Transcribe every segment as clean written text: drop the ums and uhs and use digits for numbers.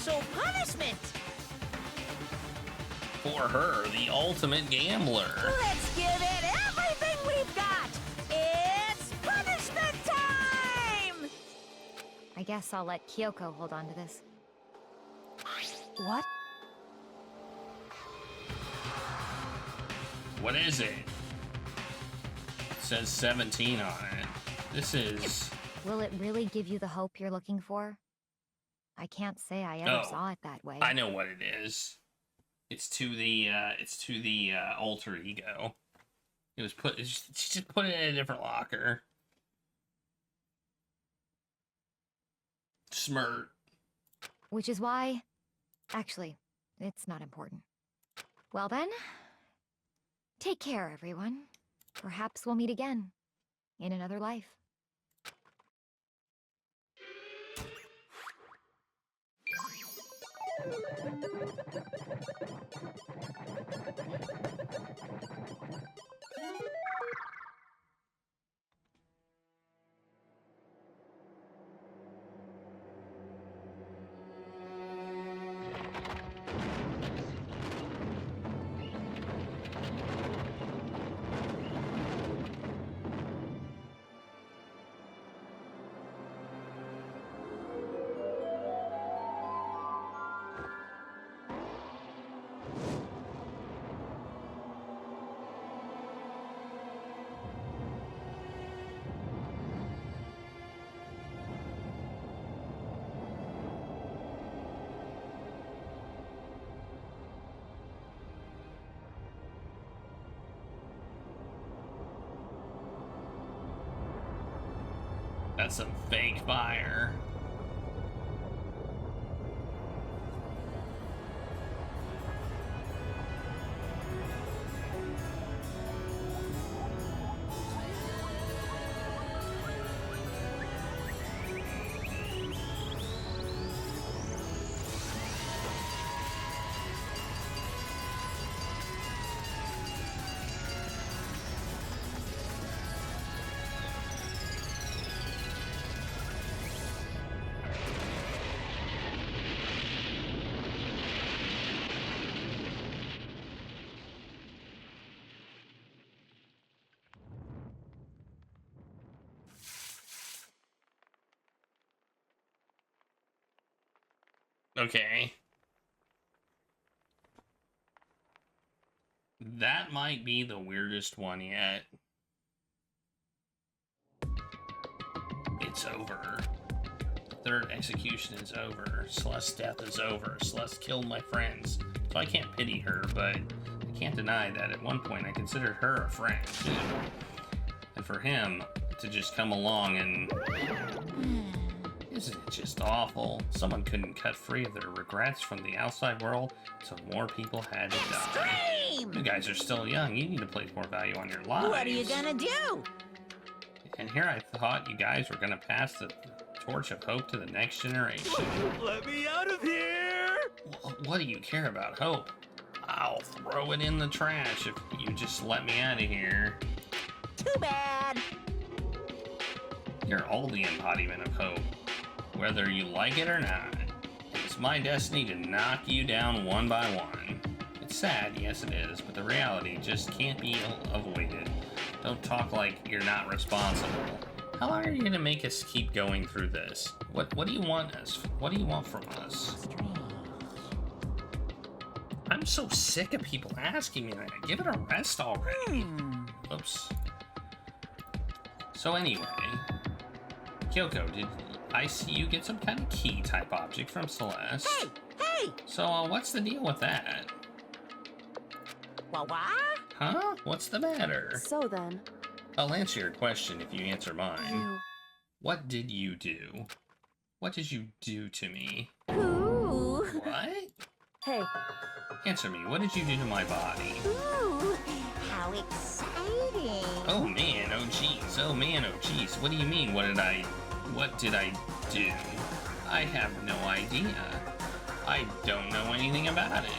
So punishment! For her, the ultimate gambler. Let's give it everything we've got! It's punishment time! I guess I'll let Kyoko hold on to this. What? What is it? It says 17 on it. This is... Will it really give you the hope you're looking for? I can't say I ever saw it that way. I know what it is. It's to the alter ego. It was put. She just put it in a different locker. Smirt. Which is why... Actually, it's not important. Well then, take care, everyone. Perhaps we'll meet again. In another life. That's some fake fire. Okay. That might be the weirdest one yet. It's over. Third execution is over. Celeste's death is over. Celeste killed my friends. So I can't pity her, but I can't deny that at one point I considered her a friend, too. And for him to just come along and... Isn't it just awful? Someone couldn't cut free of their regrets from the outside world, so more people had to die. Scream! You guys are still young. You need to place more value on your lives. What are you gonna do? And here I thought you guys were gonna pass the torch of hope to the next generation. Let me out of here! What do you care about hope? I'll throw it in the trash if you just let me out of here. Too bad. You're all the embodiment of hope, whether you like it or not. It's my destiny to knock you down one by one. It's sad, yes it is, but the reality just can't be avoided. Don't talk like you're not responsible. How long are you gonna make us keep going through this? What do you want us? What do you want from us? I'm so sick of people asking me that. Give it a rest already. Oops. So anyway, Kyoko, did I see you get some kind of key type object from Celeste? Hey! Hey! So what's the deal with that? What? Huh? What's the matter? So then, I'll answer your question if you answer mine. you... What did you do? What did you do to me? Ooh! What? Hey, Answer me, what did you do to my body? Ooh! How exciting! Oh man, oh geez, oh man, oh geez. What do you mean, what did I do? I have no idea. I don't know anything about it.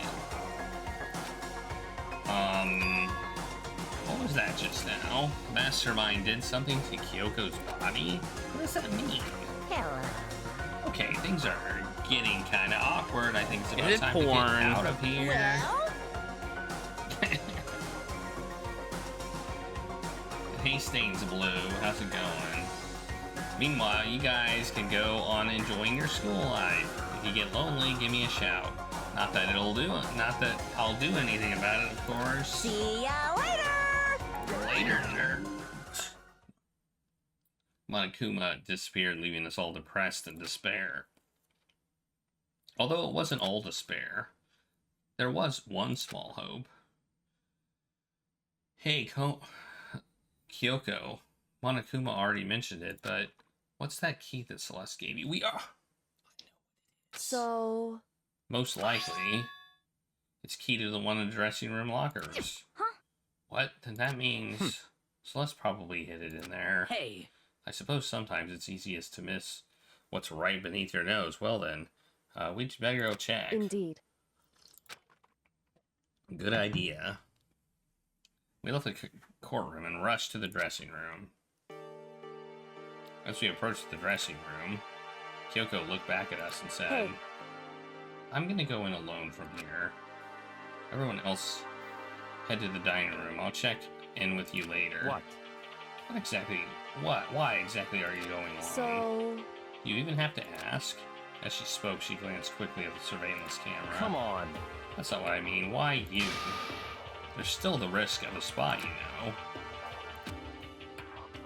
What was that just now? Mastermind did something to Kyoko's body? What does that mean? Hello. Okay, things are getting kind of awkward. I think it's about Is it time to get porn? out of here. Well, Hey, Stains Blue, how's it going? Meanwhile, you guys can go on enjoying your school life. If you get lonely, give me a shout. Not that I'll do anything about it, of course. see ya later. Later, nerd. Monokuma disappeared, leaving us all depressed and despair. Although it wasn't all despair, there was one small hope. Hey, Kyoko, Monokuma already mentioned it, but what's that key that Celeste gave you? So... Most likely, it's key to the one in the dressing room lockers. Huh? What? Then that means Celeste probably hid it in there. Hey. I suppose sometimes it's easiest to miss what's right beneath your nose. Well then, we'd better go check. Indeed. Good idea. We left the courtroom and rushed to the dressing room. As we approached the dressing room, Kyoko looked back at us and said, Hey. I'm gonna go in alone from here. Everyone else head to the dining room. I'll check in with you later. What? What exactly? What? Why exactly are you going alone? So... Do you even have to ask? As she spoke, she glanced quickly at the surveillance camera. Come on. That's not what I mean. Why you? There's still the risk of a spot, you know.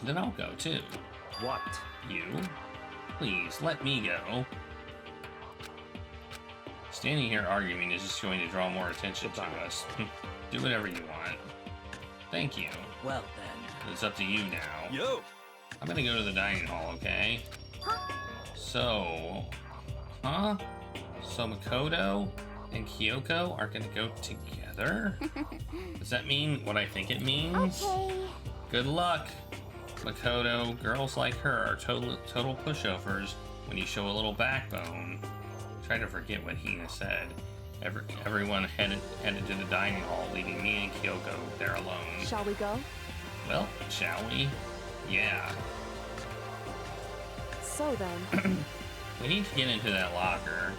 Then I'll go too. What? You? Please, let me go. Standing here arguing is just going to draw more attention to us. Do whatever you want. Thank you. Well then. It's up to you now. Yo. I'm gonna go to the dining hall, okay? So... Huh? So Makoto and Kyoko are gonna go together? Does that mean what I think it means? Okay. Good luck! Makoto, girls like her are total pushovers when you show a little backbone. Try to forget what Hina said. Everyone headed to the dining hall, leaving me and Kyoko there alone. Shall we go? Well, shall we? Yeah. So then... We need to get into that locker.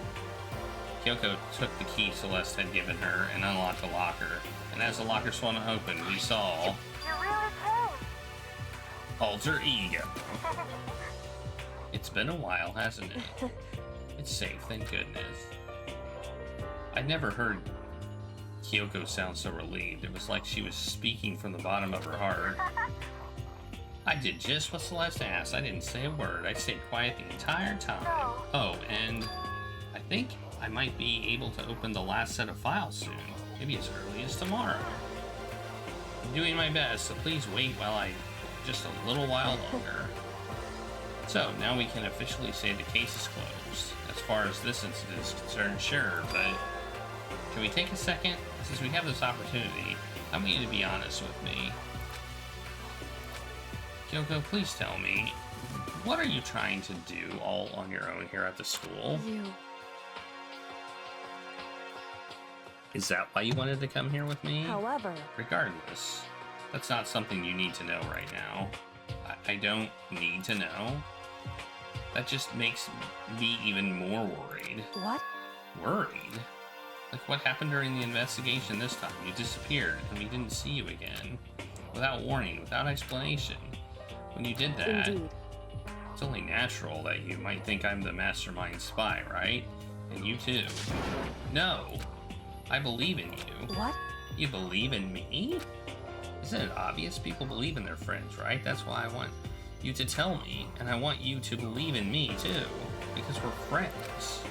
Kyoko took the key Celeste had given her and unlocked the locker. And as the locker swung open, we saw... You really came! Alter Ego. It's been a while, hasn't it? It's safe, thank goodness. I'd never heard Kyoko sound so relieved. It was like she was speaking from the bottom of her heart. I did just what Celeste asked. I didn't say a word. I stayed quiet the entire time. Oh, and I think I might be able to open the last set of files soon. Maybe as early as tomorrow. I'm doing my best, so please wait just a little while longer. So, now we can officially say the case is closed. As far as this incident is concerned, sure, but can we take a second? Since we have this opportunity, I want you to be honest with me. Kyoko, please tell me, what are you trying to do all on your own here at the school? You... Is that why you wanted to come here with me? However... Regardless, that's not something you need to know right now. I don't need to know. That just makes me even more worried. What? Worried? Like what happened during the investigation this time? You disappeared, and we didn't see you again. Without warning, without explanation. When you did that, Indeed. it's only natural that you might think I'm the mastermind spy, right? And you too. No! I believe in you. What? You believe in me? Isn't it obvious people believe in their friends, right? That's why I want you to tell me, and I want you to believe in me too, because we're friends.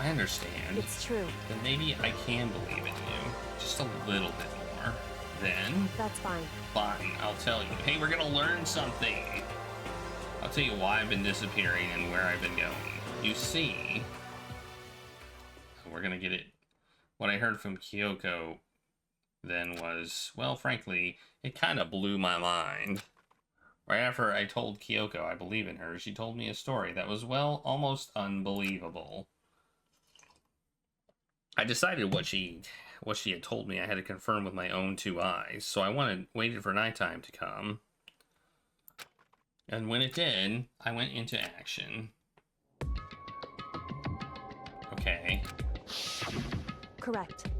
I understand. It's true. Then maybe I can believe in you, just a little bit more. Then, That's fine. fine, I'll tell you. Hey, we're gonna learn something! I'll tell you why I've been disappearing and where I've been going. You see, we're gonna get it. What I heard from Kyoko then was, well, frankly, it kind of blew my mind. Right after I told Kyoko I believe in her, she told me a story that was, well, almost unbelievable. I decided what she had told me I had to confirm with my own two eyes, so I waited for nighttime to come. And when it did, I went into action. okay. Correct.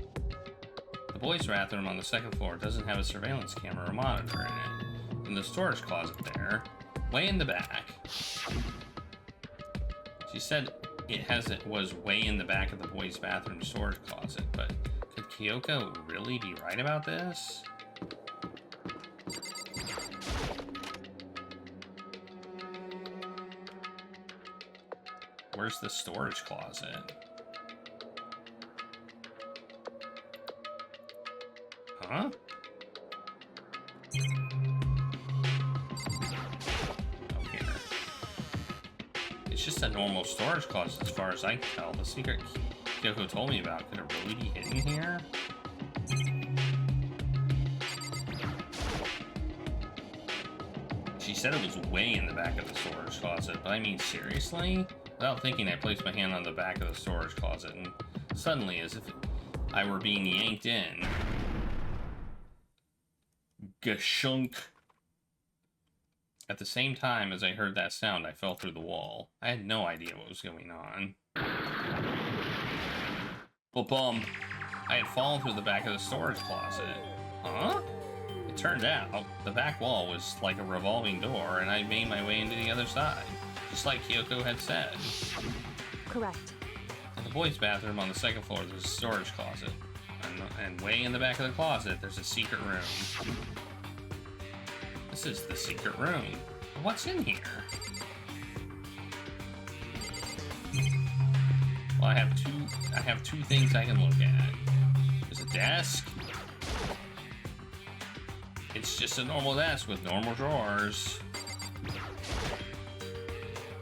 The boys' bathroom on the second floor doesn't have a surveillance camera or monitor in it. In the storage closet there, way in the back. She said it was way in the back of the boys' bathroom storage closet, but could Kyoko really be right about this? Where's the storage closet? Huh? Oh, here. It's just a normal storage closet as far as I can tell. The secret Kyoko told me about, could it really be hidden here? She said it was way in the back of the storage closet, but I mean, seriously? Without thinking, I placed my hand on the back of the storage closet, and suddenly, as if I were being yanked in, gashunk. At the same time as I heard that sound, I fell through the wall. I had no idea what was going on. Ba-bum. I had fallen through the back of the storage closet. Huh? It turned out the back wall was like a revolving door, and I made my way into the other side, just like Kyoko had said. Correct. In the boys' bathroom on the second floor, there's a storage closet. And way in the back of the closet, there's a secret room. This is the secret room. What's in here? Well, I have two things I can look at. There's a desk. It's just a normal desk with normal drawers.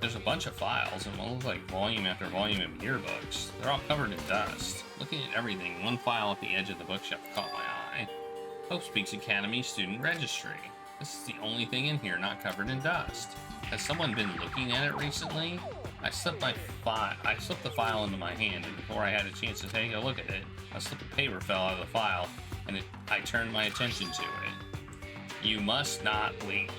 There's a bunch of files, and what looks like volume after volume of yearbooks. They're all covered in dust. Looking at everything, one file at the edge of the bookshelf caught my eye. Hope Speaks Academy Student Registry. This is the only thing in here not covered in dust. Has someone been looking at it recently? I slipped the file into my hand, and before I had a chance to take a look at it, a slip of paper fell out of the file, and I turned my attention to it. You must not leave.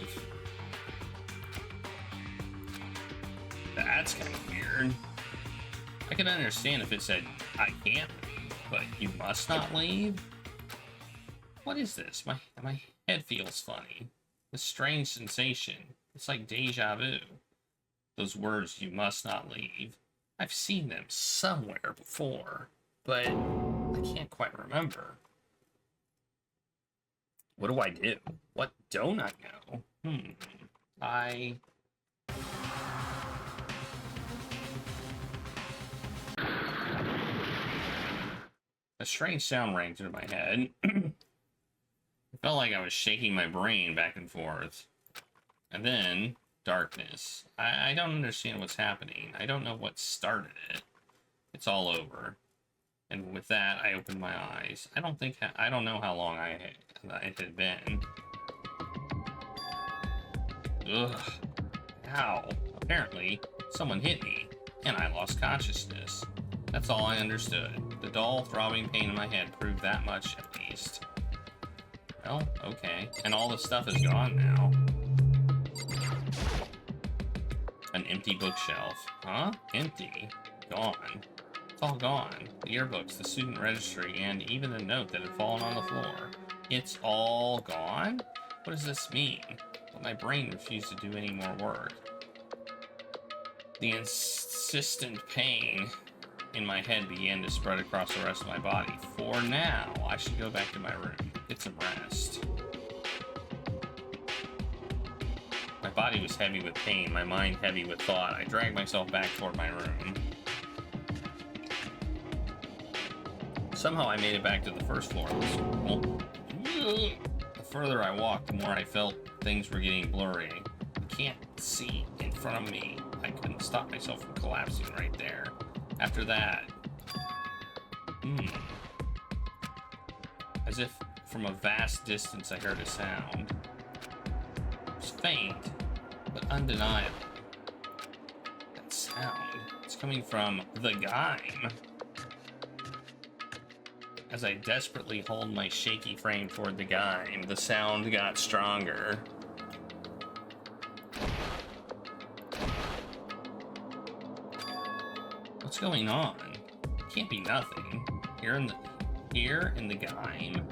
That's kind of weird. I can understand if it said, I can't leave, but you must not leave? What is this? My head feels funny. This strange sensation. It's like deja vu. Those words, you must not leave. I've seen them somewhere before, but I can't quite remember. What do I do? What don't I know? A strange sound rang through my head. It felt like I was shaking my brain back and forth. And then, darkness. I don't understand what's happening. I don't know what started it. It's all over. And with that, I opened my eyes. I don't know how long it had been. Ugh. Ow. Apparently, someone hit me, and I lost consciousness. That's all I understood. The dull, throbbing pain in my head proved that much, at least. Well, okay. And all the stuff is gone now. An empty bookshelf. Huh? Empty. Gone. It's all gone. The yearbooks, the student registry, and even the note that had fallen on the floor. It's all gone? What does this mean? But my brain refused to do any more work. The insistent pain in my head began to spread across the rest of my body. For now, I should go back to my room. Get some rest. My body was heavy with pain, my mind heavy with thought. I dragged myself back toward my room. Somehow I made it back to the first floor of the school. The further I walked, the more I felt things were getting blurry. I can't see in front of me. I couldn't stop myself from collapsing right there. After that, as if from a vast distance I heard a sound. It was faint, but undeniable. That sound, it's coming from the Gaim. As I desperately hauled my shaky frame toward the Gaim, the sound got stronger. What's going on? Can't be nothing. Here in the game.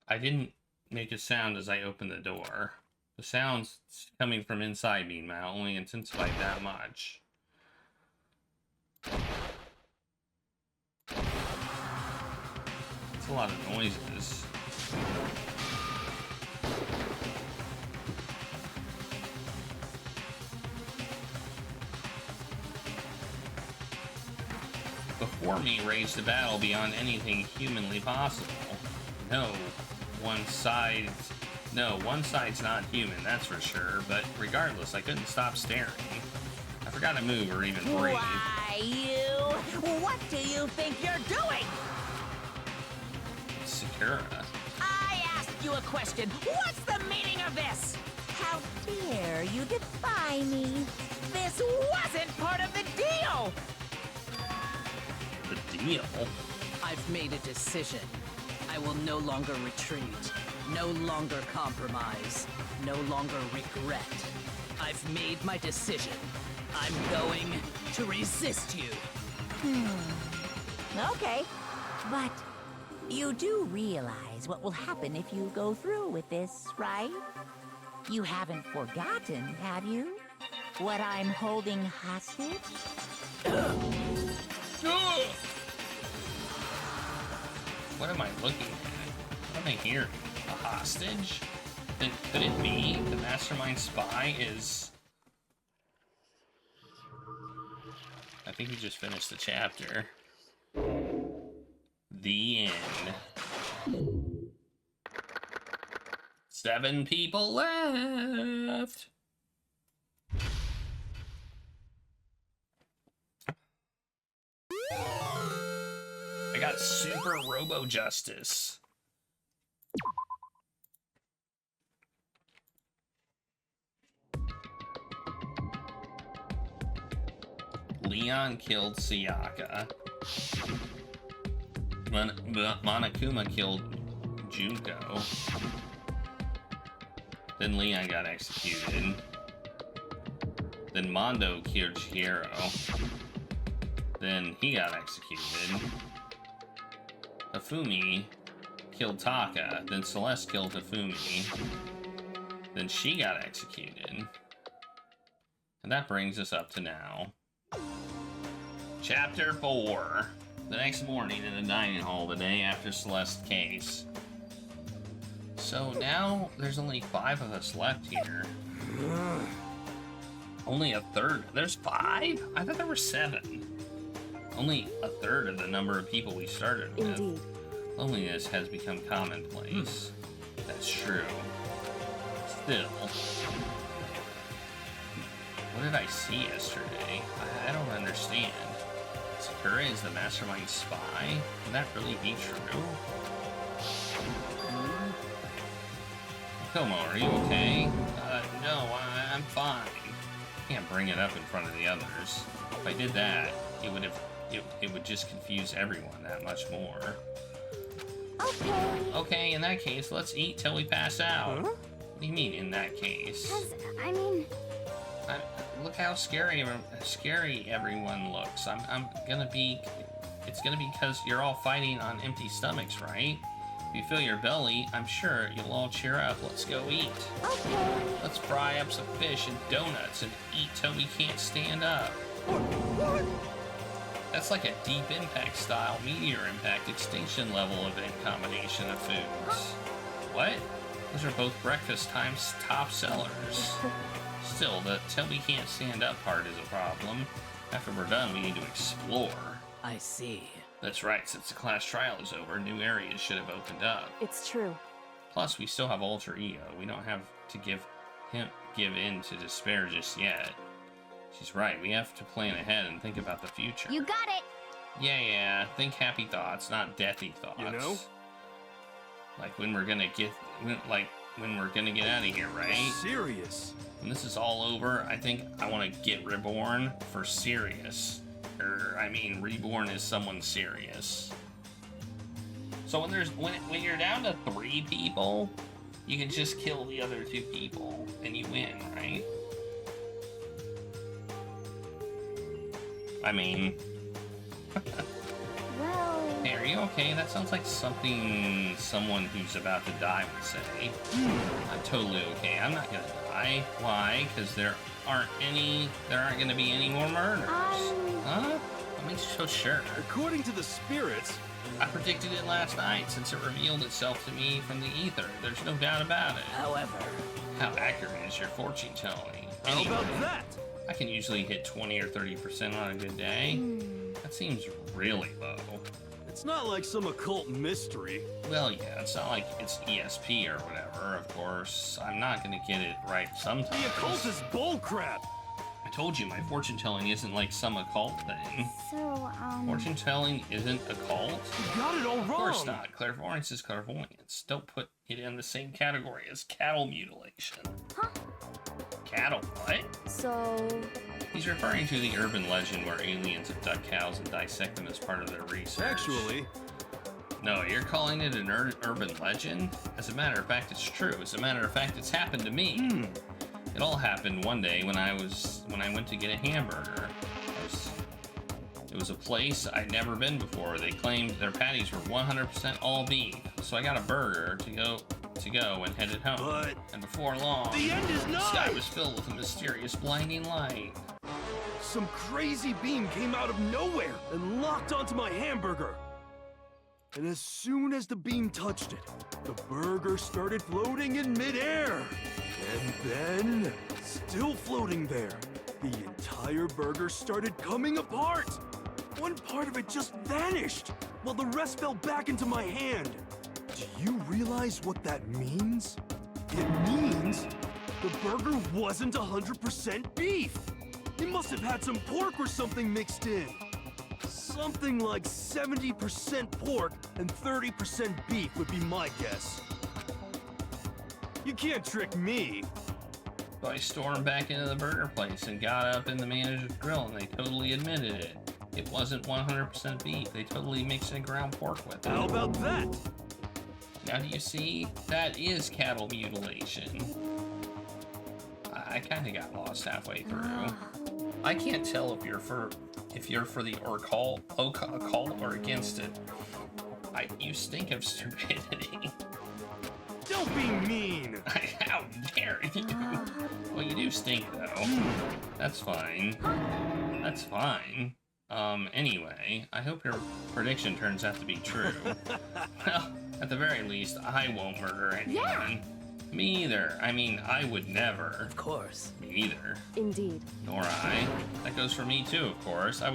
I didn't make a sound as I opened the door. The sound's coming from inside me now, only intensified that much. It's a lot of noises. Before me raged a battle beyond anything humanly possible. One side's not human, that's for sure, but regardless, I couldn't stop staring. I forgot to move or even breathe. Why, you? What do you think you're doing? Sakura. I asked you a question. What's the meaning of this? How dare you defy me? This wasn't part of the deal! The deal? I've made a decision. I will no longer retreat, no longer compromise, no longer regret. I've made my decision. I'm going to resist you. Okay, but you do realize what will happen if you go through with this, right? You haven't forgotten, have you? What I'm holding hostage? What am I looking at? What am I hearing? A hostage? Then could it be the mastermind spy is... I think he just finished the chapter. The end. 7 people left. I got Super Robo Justice. Leon killed Sayaka. Monokuma killed Junko. Then Leon got executed. Then Mondo killed Chihiro. Then he got executed. Hifumi killed Taka. Then Celeste killed Hifumi. Then she got executed. And that brings us up to now. Chapter 4. The next morning in the dining hall the day after Celeste's case. So now there's only 5 of us left here. Only a third. There's 5? I thought there were 7. Only a third of the number of people we started with. Indeed. Loneliness has become commonplace. That's true. Still. What did I see yesterday? I don't understand. Sakura is the mastermind spy? Can that really be true? Como, are you okay? No, I'm fine. Can't bring it up in front of the others. If I did that, it would just confuse everyone that much more. Okay. Okay, in that case, let's eat till we pass out. Huh? What do you mean, in that case? I mean... Look how scary everyone looks. It's gonna be because you're all fighting on empty stomachs, right? If you fill your belly, I'm sure you'll all cheer up. Let's go eat. Okay. Let's fry up some fish and donuts and eat till we can't stand up. That's like a deep impact style meteor impact extinction level event combination of foods. What? Those are both breakfast times top sellers. Still, the till we can't stand up part is a problem. After we're done, we need to explore. I see. That's right, since the class trial is over, new areas should have opened up. It's true. Plus, we still have Alter Ego. We don't have to give in to despair just yet. She's right, we have to plan ahead and think about the future. You got it! Yeah, think happy thoughts, not deathy thoughts. You know? Like when we're gonna get out of here, right? Serious. When this is all over, I think I want to get reborn for serious. Reborn as someone serious. So when you're down to 3 people, You can just kill the other 2 people and you win, right? I mean... Well... Hey, are you okay? That sounds like something someone who's about to die would say. I'm totally okay. I'm not gonna die. Why? Because there aren't gonna be any more murders. Huh? What makes you so sure? According to the spirits, I predicted it last night since it revealed itself to me from the ether. There's no doubt about it. However, How accurate is your fortune telling? how about that? I can usually hit 20 or 30% on a good day. That seems really low. It's not like some occult mystery. Well, yeah, it's not like it's ESP or whatever, of course. I'm not gonna get it right sometimes. The occult is bullcrap. I told you my fortune telling isn't like some occult thing. So, Fortune telling isn't occult? You got it all wrong. Of course not. Clairvoyance is clairvoyance. Don't put it in the same category as cattle mutilation. Huh? Cattle what? So... He's referring to the urban legend where aliens abduct cows and dissect them as part of their research. Actually, No, you're calling it an urban legend? As a matter of fact, it's true. As a matter of fact, it's happened to me. It all happened one day when I went to get a hamburger. It was a place I'd never been before. They claimed their patties were 100% all beef, so I got a burger to go and headed home. But And before long, the end is the sky nigh. was filled with a mysterious blinding light. Some crazy beam came out of nowhere and locked onto my hamburger. And as soon as the beam touched it, the burger started floating in midair. And then, still floating there, the entire burger started coming apart. One part of it just vanished, while the rest fell back into my hand. Do you realize what that means? It means the burger wasn't 100% beef. It must have had some pork or something mixed in. Something like 70% pork and 30% beef would be my guess. You can't trick me. So I stormed back into the burger place and got up in the manager's grill, and they totally admitted it. It wasn't 100% beef. They totally mixed in ground pork with it. How about that? Now do you see? That is cattle mutilation. I kind of got lost halfway through. I can't tell if you're for the occult or against it. You stink of stupidity. Don't be mean. How dare you? Well, you do stink though. That's fine. That's fine. Anyway, I hope your prediction turns out to be true. Well, at the very least, I won't murder anyone. Yeah. Me either. I mean, I would never. of course. Me either. Indeed. Nor I. That goes for me too, of course. I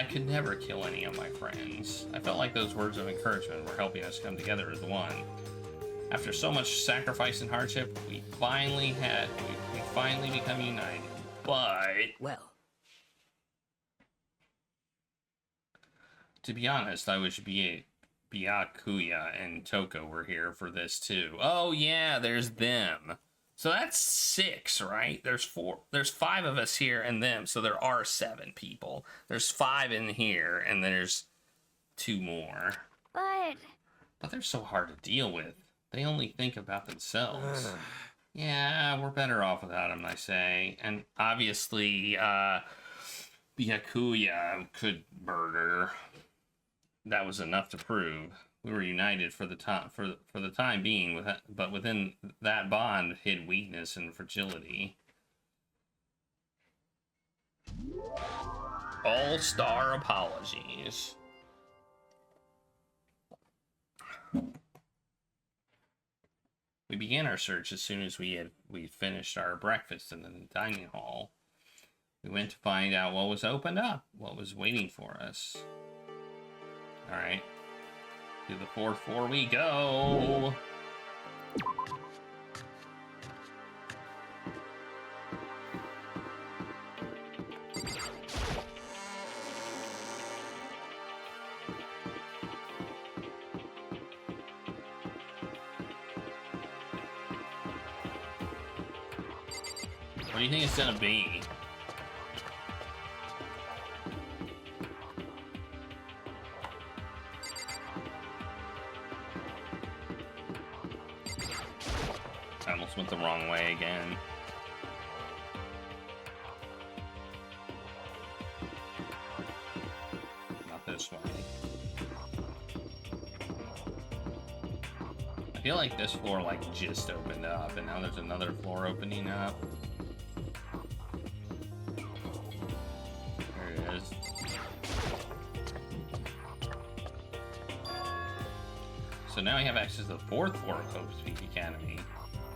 could never kill any of my friends. I felt like those words of encouragement were helping us come together as one. After so much sacrifice and hardship, we finally become united. But Well, to be honest, I wish Byakuya and Toko were here for this too. Oh yeah, there's them. So that's 6, right? There's 5 of us here and them, so there are 7 people. There's 5 in here, and there's 2 more. But they're so hard to deal with. They only think about themselves. Yeah, we're better off without them, I say. And obviously, Byakuya could murder. That was enough to prove we were united for the time being, but within that bond hid weakness and fragility. All-star apologies. We began our search as soon as we finished our breakfast in the dining hall. We went to find out what was opened up, what was waiting for us. All right, to the 4th floor we go. What do you think it's gonna be? I almost went the wrong way again. Not this way. I feel like this floor like just opened up, and now there's another floor opening up. There it is. So now we have access to the 4th floor of Hope's Peak Academy.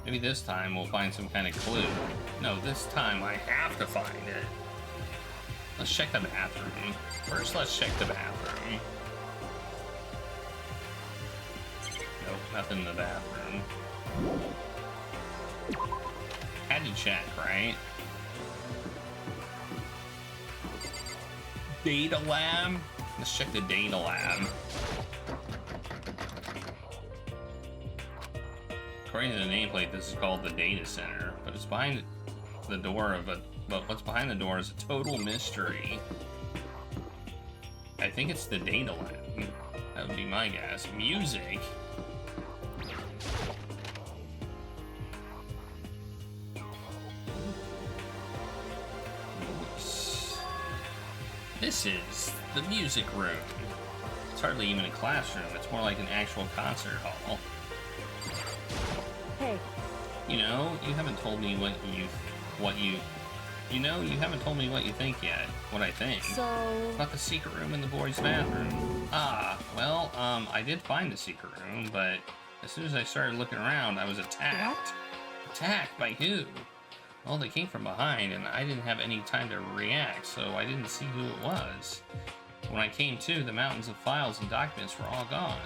Maybe this time we'll find some kind of clue. No, this time I have to find it. Let's check the bathroom. First, let's check the bathroom. Nope, nothing in the bathroom. Had to check, right? Data lab? Let's check the data lab. According to the nameplate, this is called the data center, but it's behind the door of a. But what's behind the door is a total mystery. I think it's the data lab. That would be my guess. Music. This is the music room. It's hardly even a classroom. It's more like an actual concert hall. Hey. You know, you haven't told me what you haven't told me what you think yet. What I think. So... About the secret room in the boys' bathroom. Ah, well, I did find the secret room, but as soon as I started looking around, I was attacked. What? Attacked by who? Well, they came from behind, and I didn't have any time to react, so I didn't see who it was. When I came to, the mountains of files and documents were all gone.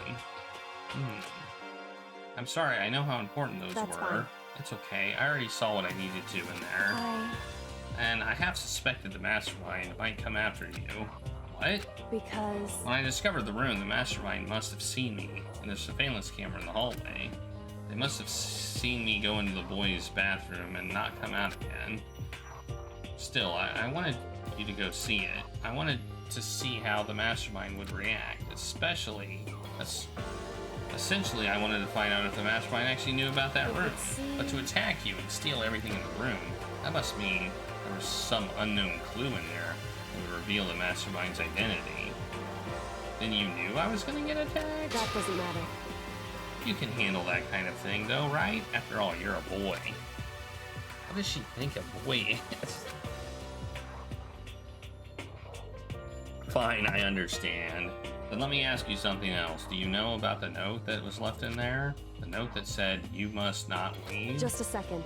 I'm sorry, I know how important those That's were. fine. It's okay, I already saw what I needed to in there. And I have suspected the mastermind might come after you. What? Because... When I discovered the room, the mastermind must have seen me in the surveillance camera in the hallway. They must have seen me go into the boys' bathroom and not come out again. Still, I wanted you to go see it. I wanted to see how the mastermind would react, essentially, I wanted to find out if the mastermind actually knew about that room. But to attack you and steal everything in the room, that must mean there was some unknown clue in there that would reveal the mastermind's identity. Then you knew I was going to get attacked? That doesn't matter. You can handle that kind of thing, though, right? After all, you're a boy. What does she think a boy is? Fine, I understand. Then let me ask you something else. Do you know about the note that was left in there? The note that said, "You must not leave"? Just a second.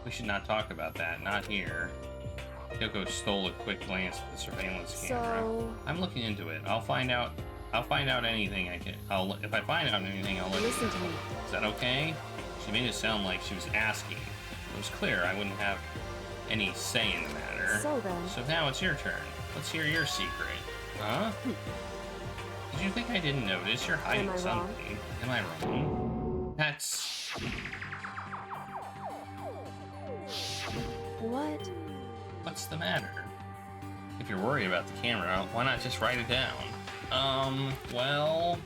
We should not talk about that, not here. Kyoko stole a quick glance at the surveillance camera. So... I'm looking into it. I'll find out anything I can. If I find out anything, I'll let you know. Listen to me. Is that okay? She made it sound like she was asking. It was clear I wouldn't have any say in the matter. So then... So now it's your turn. Let's hear your secret. Huh? Did you think I didn't notice? You're hiding Am I something. Am I wrong? That's... What? What's the matter? If you're worried about the camera, why not just write it down? Well...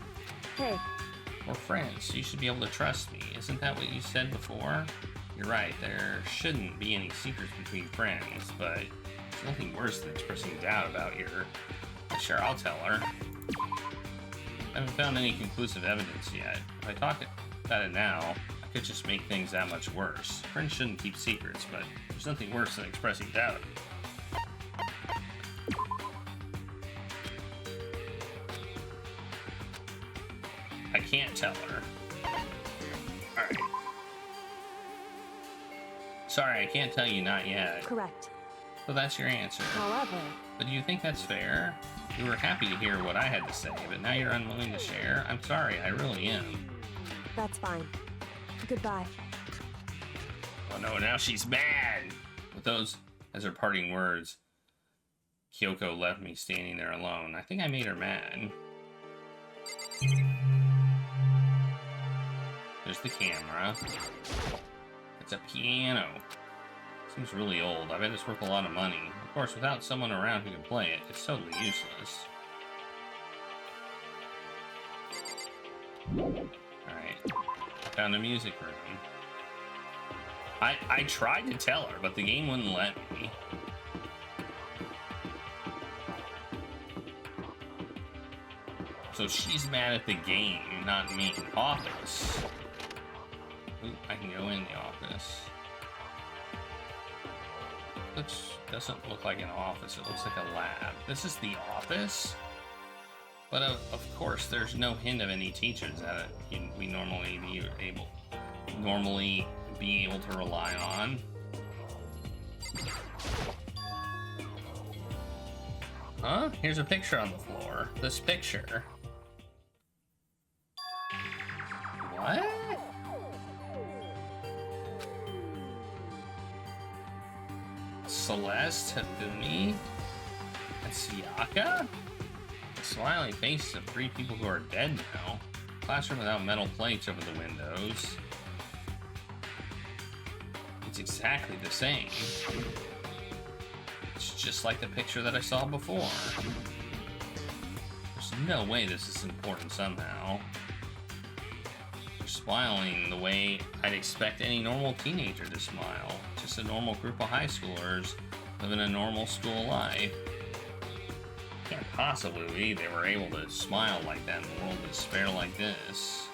Hey. We're friends. You should be able to trust me. Isn't that what you said before? You're right. There shouldn't be any secrets between friends, but there's nothing worse than expressing doubt about your... Sure, I'll tell her. I haven't found any conclusive evidence yet. If I talk about it now, I could just make things that much worse. Friends shouldn't keep secrets, but there's nothing worse than expressing doubt. I can't tell her. Alright. Sorry, I can't tell you not yet. Correct. So that's your answer. However... But do you think that's fair? You were happy to hear what I had to say, but now you're unwilling to share? I'm sorry, I really am. That's fine. Goodbye. Oh no, now she's mad! With those as her parting words, Kyoko left me standing there alone. I think I made her mad. There's the camera. It's a piano. Seems really old. I bet it's worth a lot of money. Of course, without someone around who can play it, it's totally useless. Alright. I found a music room. I tried to tell her, but the game wouldn't let me. So she's mad at the game, not me. Office. Ooh, I can go in the office. Doesn't look like an office, it looks like a lab. This is the office? But of course, there's no hint of any teachers that we normally be able to rely on. Huh? Here's a picture on the floor. This picture. What? Celeste, Hifumi, and Siaka? Smiling faces of 3 people who are dead now. Classroom without metal plates over the windows. It's exactly the same. It's just like the picture that I saw before. There's no way this is important somehow. They're smiling the way I'd expect any normal teenager to smile. Just a normal group of high schoolers living a normal school life. Can't possibly believe they were able to smile like that in a world of despair like this.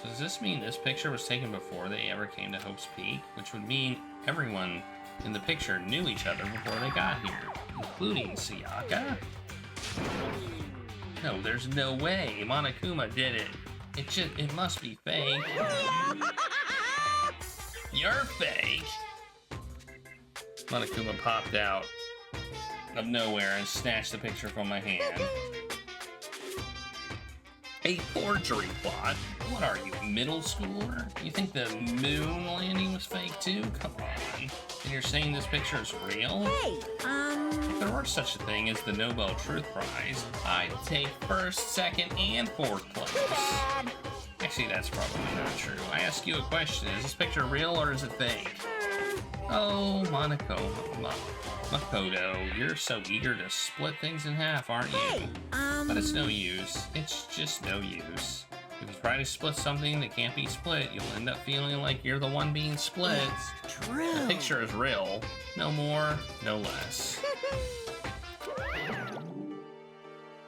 So does this mean this picture was taken before they ever came to Hope's Peak? Which would mean everyone in the picture knew each other before they got here, including Siaka? No, there's no way Monokuma did it. It must be fake. You're fake! Monokuma popped out of nowhere and snatched the picture from my hand. A forgery plot? What are you, middle schooler? You think the moon landing was fake too? Come on. And you're saying this picture is real? Hey, If there were such a thing as the Nobel Truth Prize, I'd take first, second, and fourth place. Dad. Actually, that's probably not true. I ask you a question. Is this picture real or is it fake? Oh, Makoto, you're so eager to split things in half, aren't you? Hey, But it's no use. It's just no use. If you try to split something that can't be split, you'll end up feeling like you're the one being split. It's true. The picture is real. No more, no less.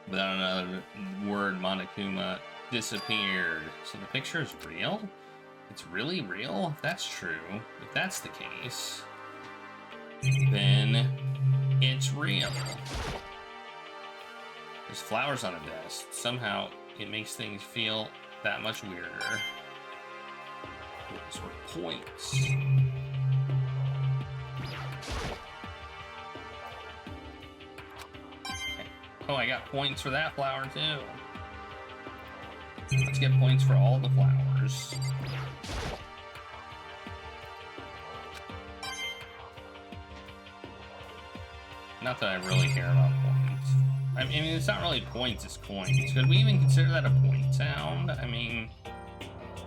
Without another word, Monokuma disappeared. So the picture is real? It's really real? If that's true, if that's the case, then it's real. There's flowers on a desk. Somehow it makes things feel that much weirder. Those were points. Oh, I got points for that flower too. Let's get points for all the flowers. Not that I really care about points. I mean, it's not really points, it's coins. Could we even consider that a point sound? I mean,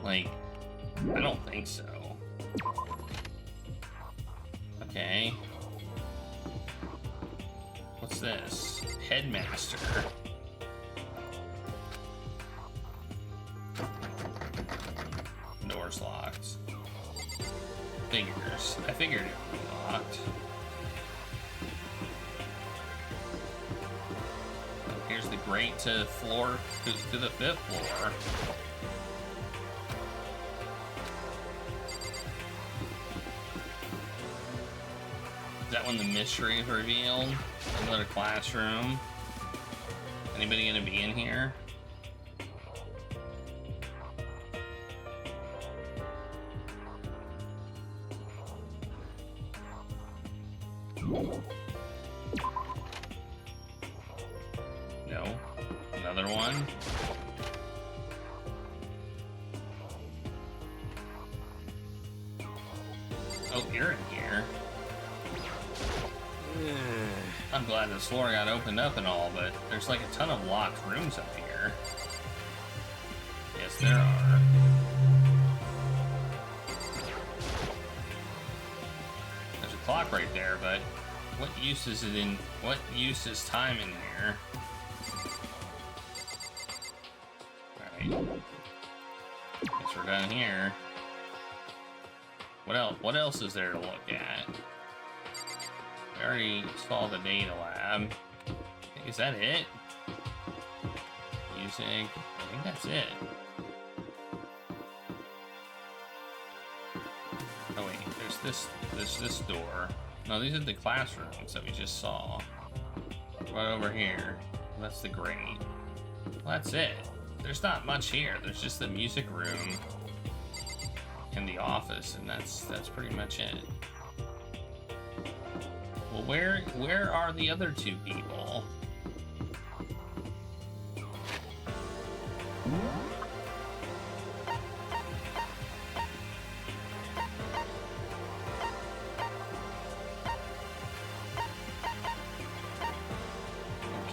like, I don't think so. Okay. What's this? Headmaster. Door's locked. Figures. I figured it would be locked. Oh, here's the grate to the 5th floor. Is that when the mystery is revealed? Another classroom. Anybody gonna be in here? No. Another one. Oh, you're in here. I'm glad this floor got opened up and all, but there's like a ton of locked rooms up here. Yes, there are. There's a clock right there, but what use is it in? What use is time in here? Alright. Guess we're done here. What else is there to look at? We already saw the data lab. Is that it? Music. I think that's it. Oh wait, there's this door. No, these are the classrooms that we just saw. Right over here. That's the grate. Well, that's it. There's not much here. There's just the music room and the office, and that's pretty much it. Well, where are the other two people?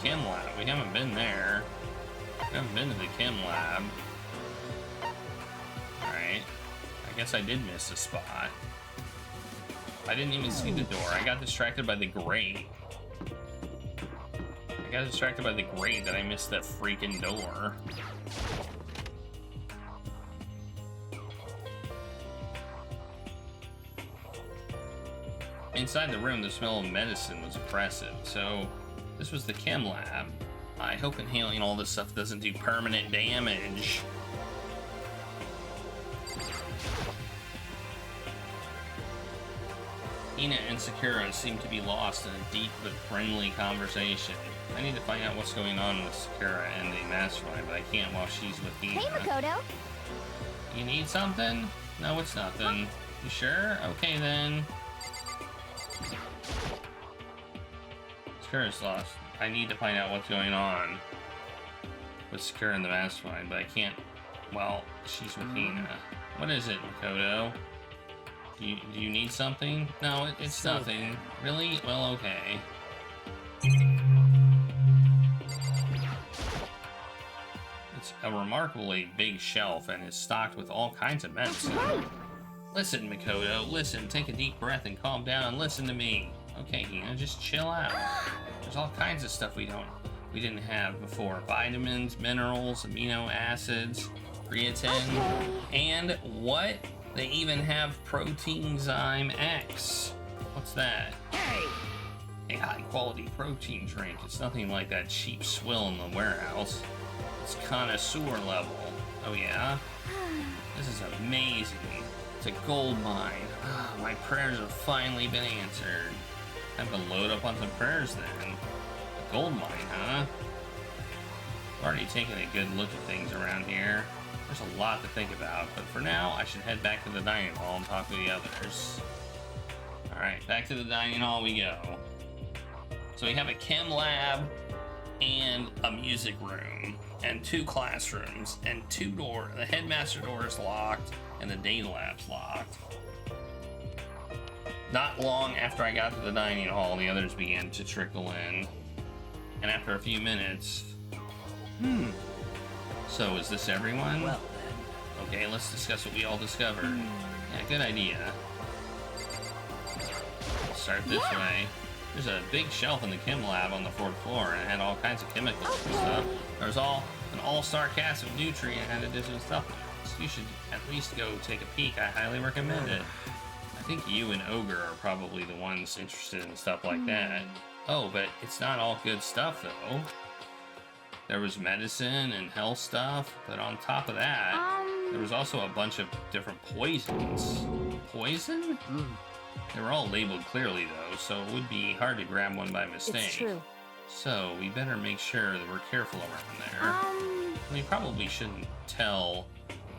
Chem lab. We haven't been there. We haven't been to the chem lab. Alright. I guess I did miss a spot. I didn't even see the door. I got distracted by the grate. I got distracted by the grate that I missed that freaking door. Inside the room, the smell of medicine was oppressive, so this was the chem lab. I hope inhaling all this stuff doesn't do permanent damage. Ina and Sakura seem to be lost in a deep but friendly conversation. I need to find out what's going on with Sakura and the mastermind, but I can't while she's with Ina. Hey, Makoto. You need something? No, it's nothing. You sure? Okay then. Sakura's lost. I need to find out what's going on with Sakura and the mastermind, but I can't. Well, she's with Ina. What is it, Makoto? Do you need something? No, it's nothing. Really? Well, okay. It's a remarkably big shelf and is stocked with all kinds of medicine. Listen, Makoto, listen. Take a deep breath and calm down and listen to me. Okay, Ina, just chill out. There's all kinds of stuff we didn't have before. Vitamins, minerals, amino acids, creatine, and what? They even have Proteinzyme X. What's that? Hey! A high-quality protein drink. It's nothing like that cheap swill in the warehouse. It's connoisseur level. Oh yeah? This is amazing. It's a gold mine. My prayers have finally been answered. Time to load up on some prayers then. A gold mine, huh? I've already taken a good look at things around here. There's a lot to think about, but for now, I should head back to the dining hall and talk to the others. Alright, back to the dining hall we go. So we have a chem lab, and a music room, and 2 classrooms, and 2 doors. The headmaster door is locked, and the data lab's locked. Not long after I got to the dining hall, the others began to trickle in. And after a few minutes... So, is this everyone? Well then. Okay, let's discuss what we all discovered. Yeah, good idea. Let's start this way. There's a big shelf in the chem lab on the 4th floor, and it had all kinds of chemicals and stuff. There was an all-star cast of nutrient and additional supplements. You should at least go take a peek. I highly recommend it. I think you and Ogre are probably the ones interested in stuff like that. Oh, but it's not all good stuff, though. There was medicine and health stuff, but on top of that, there was also a bunch of different poisons. Poison? They were all labeled clearly, though, so it would be hard to grab one by mistake. It's true. So, we better make sure that we're careful around there. We probably shouldn't tell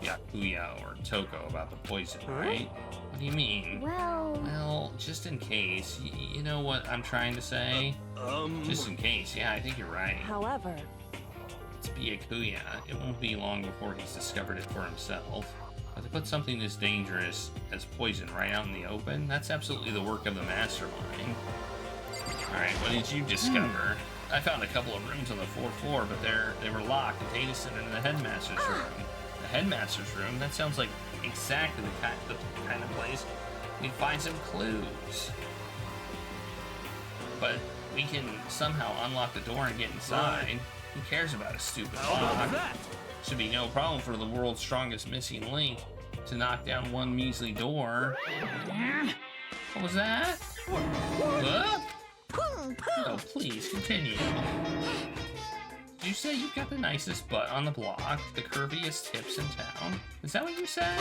Yakuya or Toko about the poison, right? What do you mean? Well, just in case. You know what I'm trying to say? Just in case. Yeah, I think you're right. However... To be Yakuya, it won't be long before he's discovered it for himself. But to put something as dangerous as poison right out in the open, that's absolutely the work of the mastermind. Alright, what did you discover? I found a couple of rooms on the 4th floor, but they were locked. The data center and the headmaster's room. The headmaster's room? That sounds like exactly the kind of place we'd find some clues. But we can somehow unlock the door and get inside. Who cares about a stupid lock? Should be no problem for the world's strongest missing link. to knock down one measly door. What was that? What? Oh, please, continue. Did you say you've got the nicest butt on the block, the curviest hips in town? Is that what you said?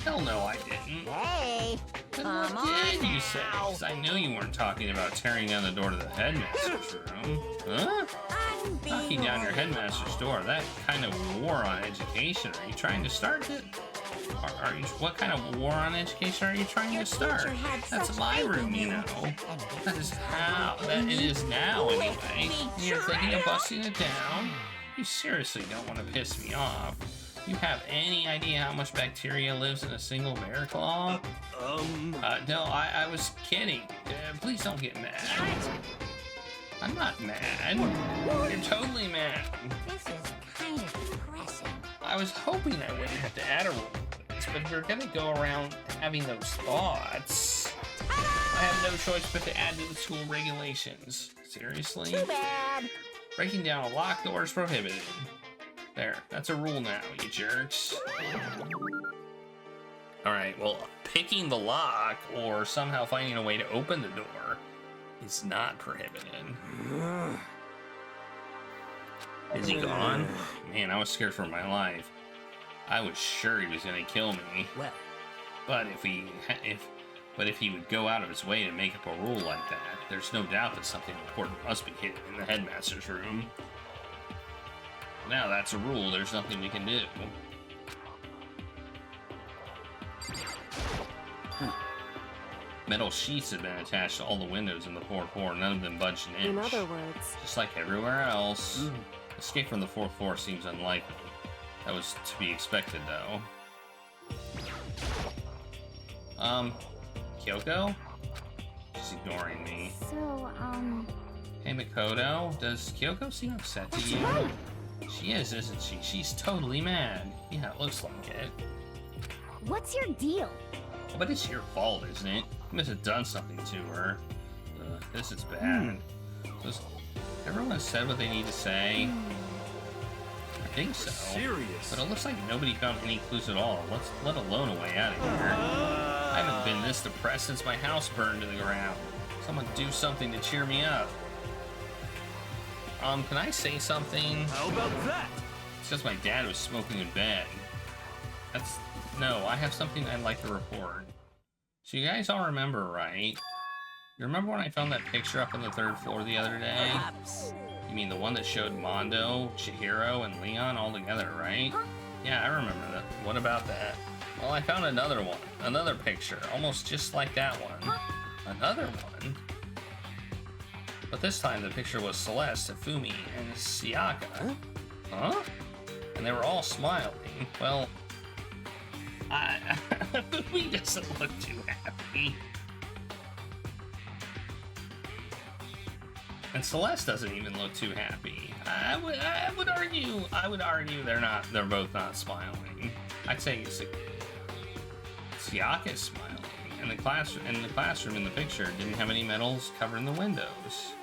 Hell no, I didn't. Hey, Then come what did on you say? now. 'Cause I knew you weren't talking about tearing down the door to the headmaster's room. Huh? I'm being Knocking down your headmaster's door, that kind of war on education. Are you trying to start it? Are you, what kind of war on education are you trying Your to start? teacher had That's such my faith in room, you you. know. That is how, that it is now anyway. You're thinking of busting it down? You seriously don't want to piss me off. You have any idea how much bacteria lives in a single bear claw? No, I was kidding. Please don't get mad. I'm not mad. You're totally mad. This is kind of depressing. I was hoping I wouldn't have to add a rule to this, but if we're gonna go around having those thoughts, I have no choice but to add to the school regulations. Seriously? Too bad. Breaking down a locked door is prohibited. There, that's a rule now, you jerks. Alright, well, picking the lock or somehow finding a way to open the door is not prohibited. Is he gone? Man, I was scared for my life. I was sure he was gonna kill me. Well, But if he would go out of his way to make up a rule like that, there's no doubt that something important must be hidden in the headmaster's room. Now that's a rule, there's nothing we can do. Metal sheets have been attached to all the windows in the fourth floor, none of them budged an inch. In other words, Just like everywhere else. Escape from the fourth floor seems unlikely. That was to be expected, though. Kyoko? She's ignoring me. So, Hey, Makoto, does Kyoko seem upset to you? right. She is, isn't she? She's totally mad. Yeah, it looks like it. What's your deal? But it's your fault, isn't it? You must have done something to her. This is bad. Does everyone said what they need to say? I think so. Serious? But it looks like nobody found any clues at all, let alone a way out of here. I haven't been this depressed since my house burned to the ground. Someone do something to cheer me up. Can I say something? How about that? It's just my dad was smoking in bed. No, I have something I'd like to report. So you guys all remember, right? You remember when I found that picture up on the third floor the other day? perhaps. You mean the one that showed Mondo, Chihiro, and Leon all together, right? Yeah, I remember that. What about that? Well, I found another one. Another picture, almost just like that one. Another one? But this time the picture was Celeste, Fumi, and Sayaka. Huh? And they were all smiling. Well, Fumi doesn't look too happy. And Celeste doesn't even look too happy. I would argue they're both not smiling. I'd say Sayaka is smiling. And the classroom in the picture didn't have any medals covering the windows.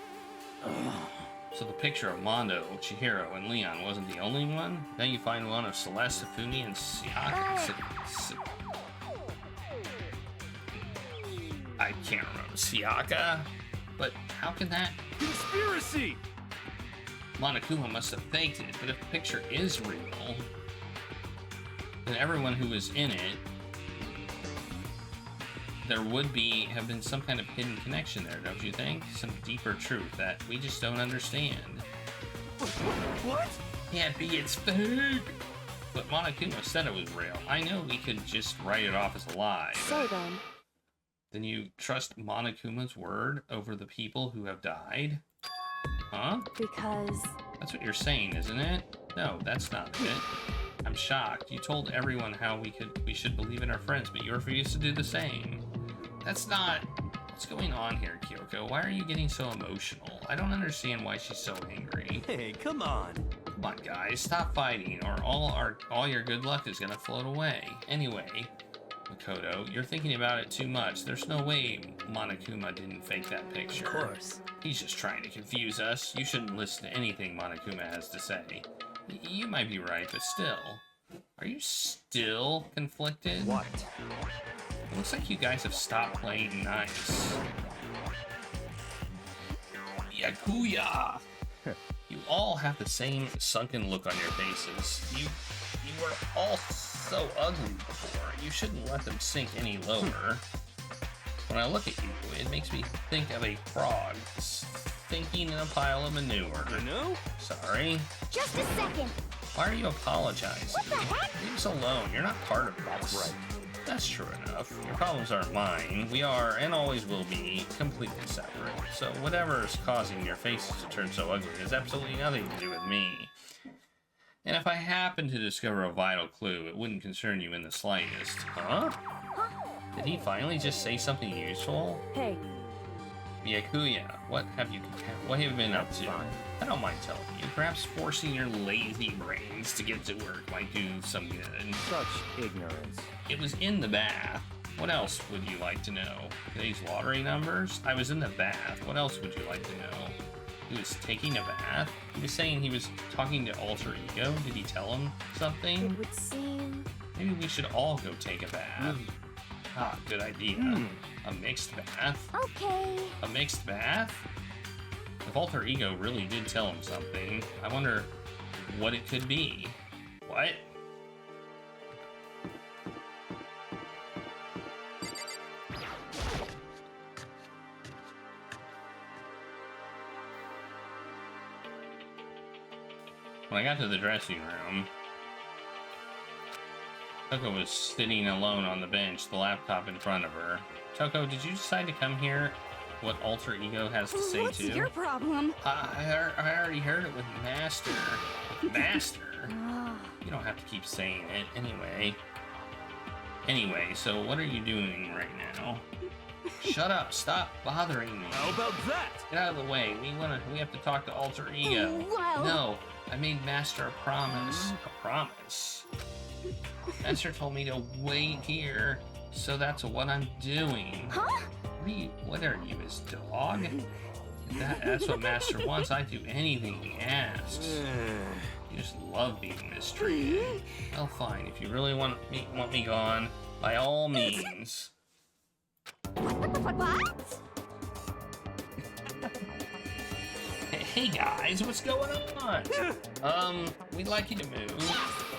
So the picture of Mondo, Chihiro, and Leon wasn't the only one? Then you find one of Celeste, Fumi, and Sayaka. I can't remember. Sayaka? But how can that... Conspiracy! Monokuma must have faked it, but if the picture is real, then everyone who was in it, there would have been some kind of hidden connection there, don't you think? Some deeper truth that we just don't understand. What? Can't be, it's fake! But Monokuma said it was real. I know we could just write it off as a lie. so then, Then you trust Monokuma's word over the people who have died? Huh? because That's what you're saying, isn't it? No, that's not it. I'm shocked. You told everyone how we should believe in our friends, but you refused to do the same. That's not... What's going on here, Kyoko? Why are you getting so emotional? I don't understand why she's so angry. Hey, come on. Come on, guys, stop fighting, or all your good luck is gonna float away. Anyway, Makoto, you're thinking about it too much. There's no way Monokuma didn't fake that picture. Of course. He's just trying to confuse us. You shouldn't listen to anything Monokuma has to say. You might be right, but still. Are you still conflicted? What? It looks like you guys have stopped playing nice. Yakuya! You all have the same sunken look on your faces. You were all so ugly before. You shouldn't let them sink any lower. When I look at you, it makes me think of a frog thinking in a pile of manure. You know? Sorry. Just a second. Why are you apologizing? What the heck? Leave us alone. You're not part of this. That's right. That's true enough. Your problems aren't mine. We are, and always will be, completely separate. So whatever is causing your faces to turn so ugly has absolutely nothing to do with me. And if I happen to discover a vital clue, it wouldn't concern you in the slightest. Huh? Did he finally just say something useful? Hey, Yakuya, what have you been up to? Fine. I don't mind telling you. Perhaps forcing your lazy brains to get to work might do some good. Such ignorance. It was in the bath. What else would you like to know? Today's lottery numbers? I was in the bath. What else would you like to know? He was taking a bath? He was saying he was talking to Alter Ego? Did he tell him something? it would seem... Maybe we should all go take a bath. Ah, good idea. A mixed bath? Okay. A mixed bath? If Alter Ego really did tell him something, I wonder what it could be. What? When I got to the dressing room, Toko was sitting alone on the bench, the laptop in front of her. Toko, did you decide to come here? What Alter Ego has to say What's too? your problem? I already heard it with Master. Master? You don't have to keep saying it anyway. Anyway, so what are you doing right now? Shut up! Stop bothering me. How about that? Get out of the way. We have to talk to Alter Ego. Well- No, I made Master a promise. A promise. Master told me to wait here, so that's what I'm doing. Huh? What are you, his dog? That's what Master wants. I do anything he asks. You just love being mistreated. Well, fine. If you really want me gone, by all means. What? Hey guys, what's going on? We'd like you to move.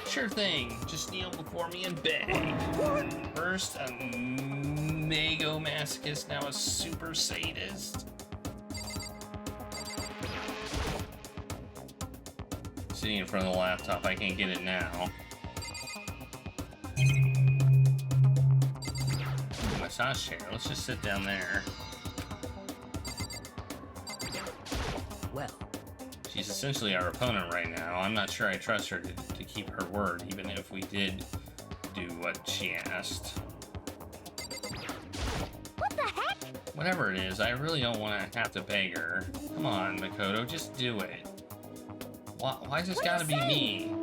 Sure thing. Just kneel before me and beg. First a masochist, now a super sadist. Sitting in front of the laptop, I can't get it now. Massage chair. Let's just sit down there. Well, She's essentially our opponent right now. I'm not sure I trust her to keep her word, even if we did do what she asked. What the heck? Whatever it is, I really don't want to have to beg her. Come on, Makoto, just do it. Why's this gotta be me?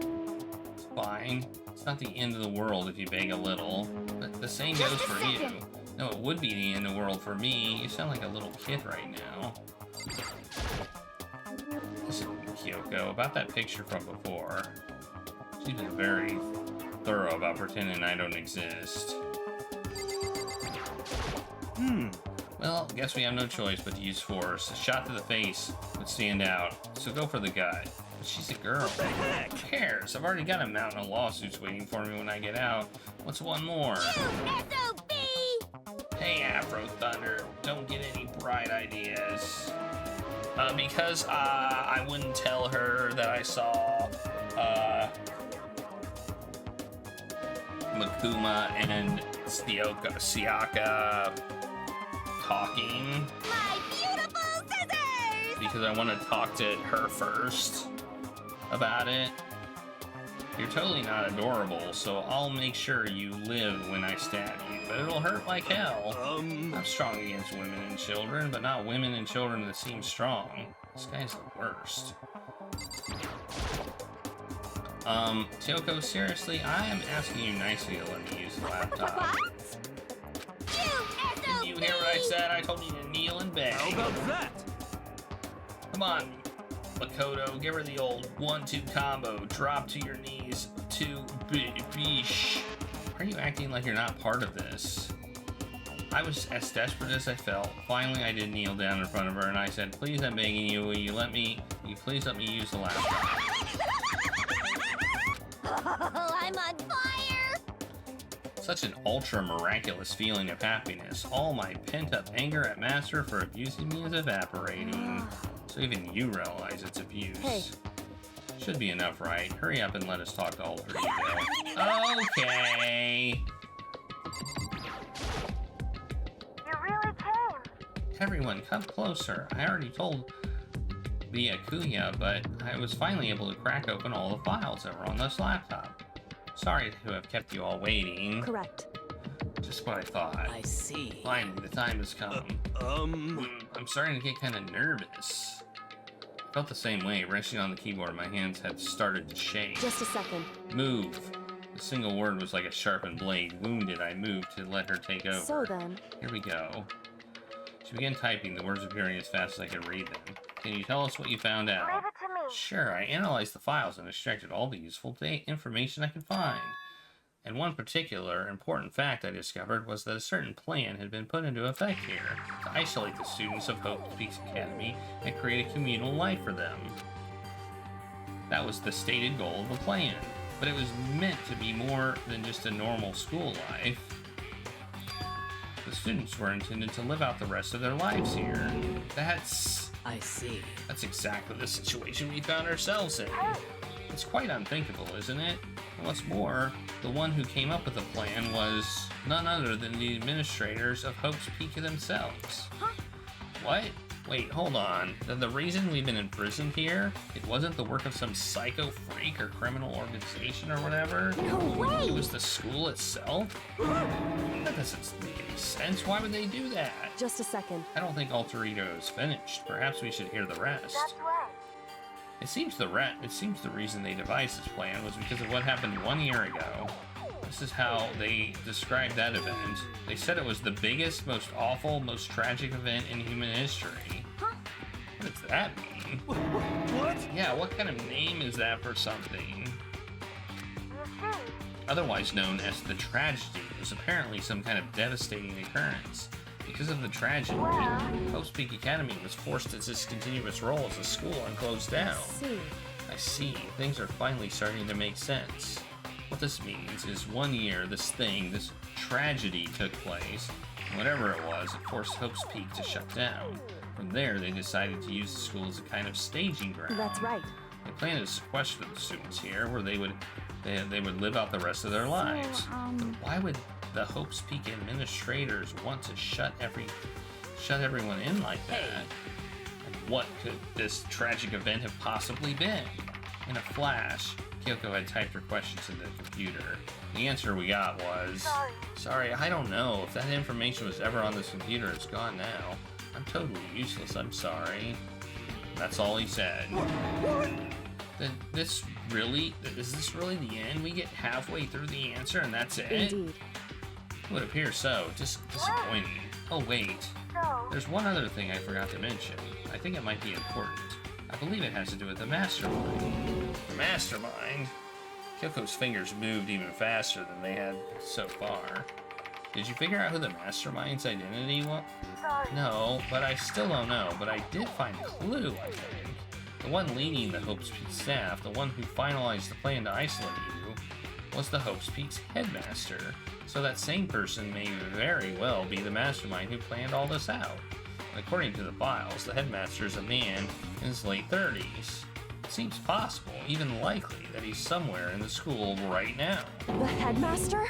It's fine. It's not the end of the world if you beg a little. But the same goes Just a for you. second. No, it would be the end of the world for me. You sound like a little kid right now. Listen, Kyoko, about that picture from before. She's been very thorough about pretending I don't exist. Well, guess we have no choice but to use force. A shot to the face would stand out, so go for the gut. But she's a girl. What the heck? Who cares? I've already got a mountain of lawsuits waiting for me when I get out. What's one more? SOB! Hey, Afro Thunder, don't get any bright ideas. Because I wouldn't tell her that I saw Makuma and Siaka talking. My beautiful scissors! Because I want to talk to her first about it. You're totally not adorable, so I'll make sure you live when I stab you, but it'll hurt like hell. I'm strong against women and children, but not women and children that seem strong. This guy's the worst. Kyoko, seriously, I am asking you nicely to let me use the laptop. What? Did you hear what I said? I told you to kneel and beg. How about that? Come on, Makoto, give her the old 1-2 combo. Drop to your knees to Beesh. Why are you acting like you're not part of this? I was as desperate as I felt. Finally, I did kneel down in front of her and I said, please, I'm begging you, will you please let me use the laptop? Oh, I'm on fire! Such an ultra miraculous feeling of happiness. All my pent-up anger at Master for abusing me is evaporating. So even you realize it's abuse. Hey. Should be enough, right? Hurry up and let us talk to Alter Ego. Okay. You really came. Everyone, come closer. I already told Byakuya, but I was finally able to crack open all the files that were on this laptop. Sorry to have kept you all waiting. Correct. Just what I thought. I see. Finally, the time has come. I'm starting to get kind of nervous. I felt the same way. Resting on the keyboard, my hands had started to shake. Just a second. Move. The single word was like a sharpened blade. Wounded, I moved to let her take over. So then. Here we go. She began typing, the words appearing as fast as I could read them. Can you tell us what you found out? Leave it to me. Sure, I analyzed the files and extracted all the useful information I could find. And one particular important fact I discovered was that a certain plan had been put into effect here to isolate the students of Hope Peaks Academy and create a communal life for them. That was the stated goal of the plan, but it was meant to be more than just a normal school life. The students were intended to live out the rest of their lives here. I see. That's exactly the situation we found ourselves in. It's quite unthinkable, isn't it? And what's more, the one who came up with the plan was none other than the administrators of Hope's Peak themselves. What? Wait, hold on. Then the reason we've been imprisoned here, it wasn't the work of some psycho freak or criminal organization or whatever? No way! It was the school itself? That doesn't make any sense. Why would they do that? Just a second. I don't think Alter Ego is finished. Perhaps we should hear the rest. right. It seems the reason they devised this plan was because of what happened 1 year ago. This is how they described that event. They said it was the biggest, most awful, most tragic event in human history. What does that mean? What? Yeah, what kind of name is that for something? Otherwise known as the tragedy, it was apparently some kind of devastating occurrence. Because of the tragedy, Hope's Peak Academy was forced to discontinue its role as a school and closed down. I see. Things are finally starting to make sense. What this means is 1 year, this tragedy took place, and whatever it was, it forced Hope's Peak to shut down. From there, they decided to use the school as a kind of staging ground. That's right. They planned to sequester the students here, where they would live out the rest of their lives. But why would the Hope's Peak administrators want to shut everyone in like that? And what could this tragic event have possibly been? In a flash, Kyoko had typed her questions into the computer. The answer we got was, Sorry, I don't know. If that information was ever on this computer, it's gone now. I'm totally useless, I'm sorry. That's all he said. Is this really the end? We get halfway through the answer and that's it? Indeed. It would appear so. Just disappointing. Oh wait. There's one other thing I forgot to mention. I think it might be important. I believe it has to do with the mastermind. The mastermind? Kyoko's fingers moved even faster than they had so far. Did you figure out who the mastermind's identity was? No, but I still don't know. But I did find a clue, I think. The one leading the Hope's Peak staff, the one who finalized the plan to isolate you, was the Hope's Peak's headmaster. So that same person may very well be the mastermind who planned all this out. According to the files, the headmaster is a man in his late 30s. It seems possible, even likely, that he's somewhere in the school right now. The headmaster?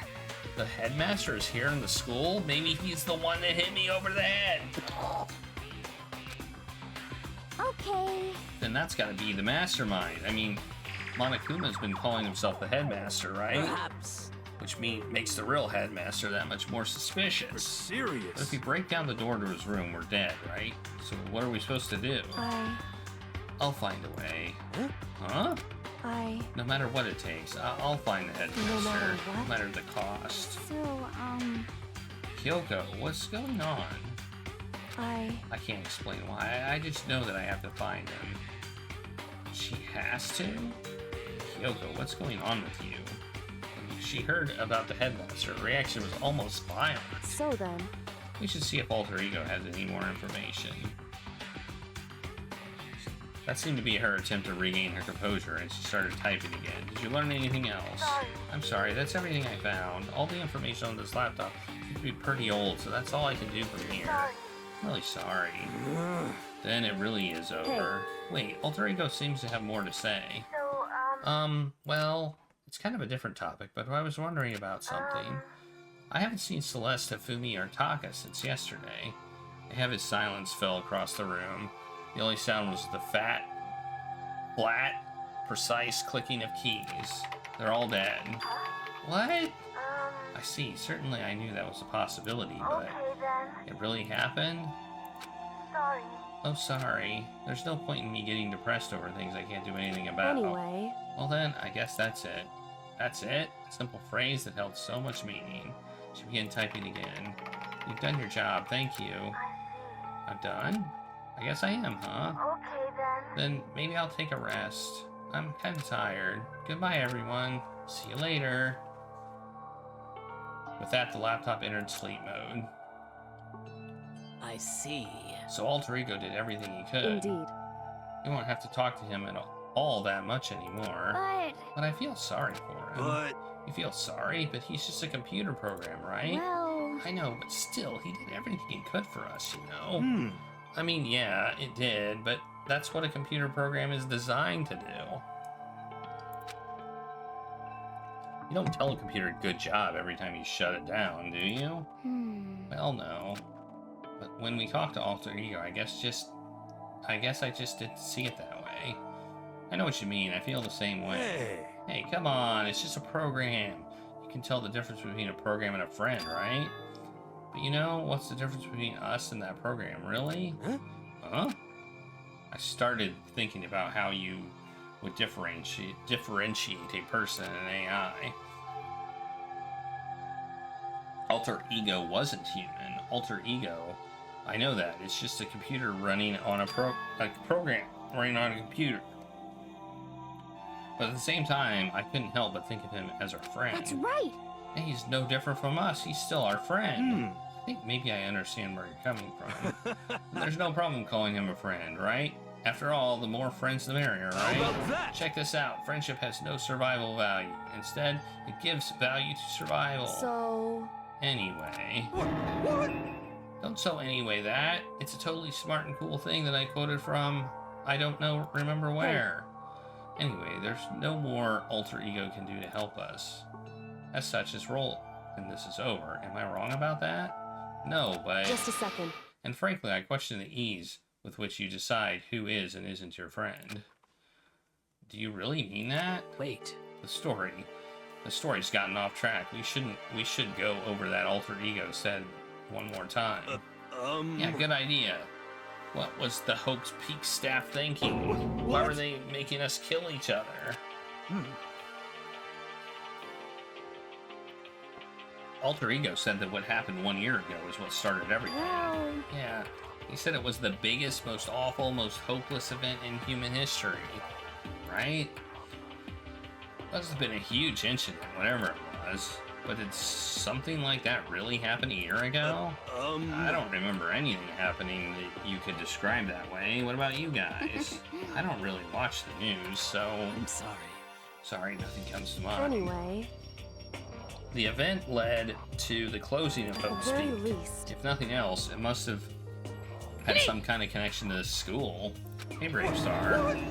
The headmaster is here in the school? Maybe he's the one that hit me over the head. Okay. Then that's gotta be the mastermind. I mean, Monokuma's been calling himself the headmaster, right? Perhaps. Which makes the real headmaster that much more We're suspicious. But serious. if we break down the door to his room, we're dead, right? So what are we supposed to do? I'll find a way. Huh? No matter what it takes, I'll find the headmaster. No matter what? No matter the cost. So, Kyoko, what's going on? I can't explain why. I just know that I have to find him. She has to? Kyoko, what's going on with you? she heard about the headmaster, her reaction was almost violent. So then, We should see if Alter Ego has any more information. That seemed to be her attempt to regain her composure, and she started typing again. Did you learn anything else? Sorry. I'm sorry, that's everything I found. All the information on this laptop seems to be pretty old, so that's all I can do from here. sorry. I'm really sorry. Then it really is over. Wait, Alter Ego seems to have more to say. So, Well, it's kind of a different topic, but I was wondering about something. I haven't seen Celeste, Hifumi, or Taka since yesterday. A heavy silence fell across the room. The only sound was the fat, flat, precise clicking of keys. They're all dead. What? I see. Certainly I knew that was a possibility, but okay then. it really happened? Sorry. Oh, sorry. There's no point in me getting depressed over things I can't do anything about. Anyway, Well then, I guess that's it. That's it? A simple phrase that held so much meaning. She began typing again. You've done your job, thank you. I'm done? I guess I am, huh? okay then. Then maybe I'll take a rest. I'm kind of tired. Goodbye, everyone. See you later. With that, the laptop entered sleep mode. I see. So Alter Ego did everything he could. Indeed. You won't have to talk to him at all that much anymore. But I feel sorry for him. But You feel sorry, but he's just a computer program, right? Well, I know, but still, he did everything he could for us, you know? I mean, yeah, it did, but that's what a computer program is designed to do. You don't tell a computer good job every time you shut it down, do you? Well, no. But when we talk to Alter Ego, I guess I just didn't see it that way. I know what you mean, I feel the same way. Hey, come on, it's just a program. You can tell the difference between a program and a friend, right? But you know, what's the difference between us and that program, really? Huh? I started thinking about how you would differentiate a person and an AI. Alter Ego wasn't human. Alter Ego, I know that. It's just a computer running on a program running on a computer. But at the same time, I couldn't help but think of him as our friend. that's right. Hey, he's no different from us. He's still our friend. I think maybe I understand where you're coming from. There's no problem calling him a friend, right? After all, the more friends the merrier, right? How about that? Check this out. Friendship has no survival value. Instead, it gives value to survival. So, Anyway. What? Don't so anyway that. It's a totally smart and cool thing that I quoted from I don't know, remember where. Anyway, there's no more Alter Ego can do to help us. As such, his role in this is over. Am I wrong about that? No, but... just a second. And frankly, I question the ease with which you decide who is and isn't your friend. Do you really mean that? Wait. The story's gotten off track. We should go over that Alter Ego said one more time. Yeah, good idea. What was the Hope's Peak staff thinking? Why were they making us kill each other? Alter Ego said that what happened 1 year ago is what started everything. Well, Yeah, he said it was the biggest, most awful, most hopeless event in human history. Right? Must have been a huge incident, whatever it was. But did something like that really happen a year ago? I don't remember anything happening that you could describe that way. What about you guys? I don't really watch the news, so... I'm sorry. Sorry, nothing comes to mind. anyway, The event led to the closing of at the Hope's very Peak. least, If nothing else, it must have had some kind of connection to the school. Hey, Bravestar.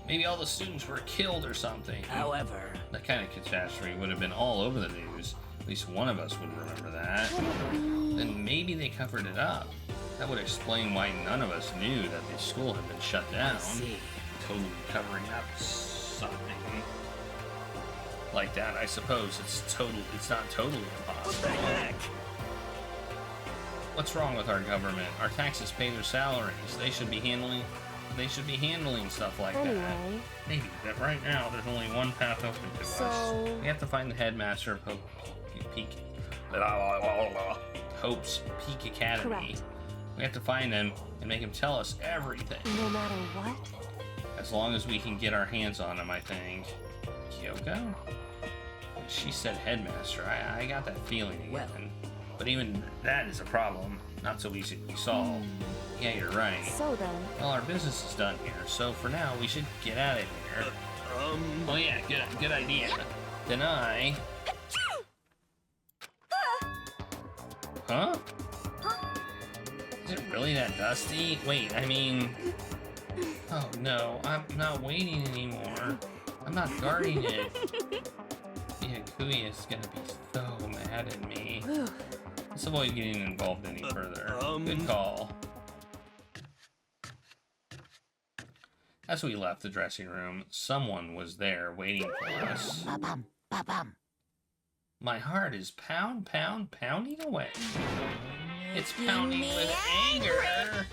Maybe all the students were killed or something. However, That kind of catastrophe would have been all over the news. At least one of us would remember that. Then maybe they covered it up. That would explain why none of us knew that the school had been shut down. I see. Totally covering up something like that. I suppose it's not totally impossible. What the heck? What's wrong with our government? Our taxes pay their salaries. They should be handling stuff like that. anyway, Maybe, but right now there's only one path open to us. So- We have to find the headmaster of Hope's Peak Academy. Correct. We have to find him and make him tell us everything. no matter what, As long as we can get our hands on him, I think. Kyoko? She said headmaster. I got that feeling again. Well. But even that is a problem. Not so easy to solve. Yeah, you're right. So then, Well, our business is done here, so for now, we should get out of here. Oh yeah, good idea. Then I... Huh? Is it really that dusty? Wait, I mean... Oh no, I'm not waiting anymore. I'm not guarding it. Yeah, Kuya is gonna be so mad at me. Let's avoid getting involved any further. Good call. As we left the dressing room, someone was there waiting for us. Ba-bum, ba-bum. My heart is pounding away. It's pounding with anger.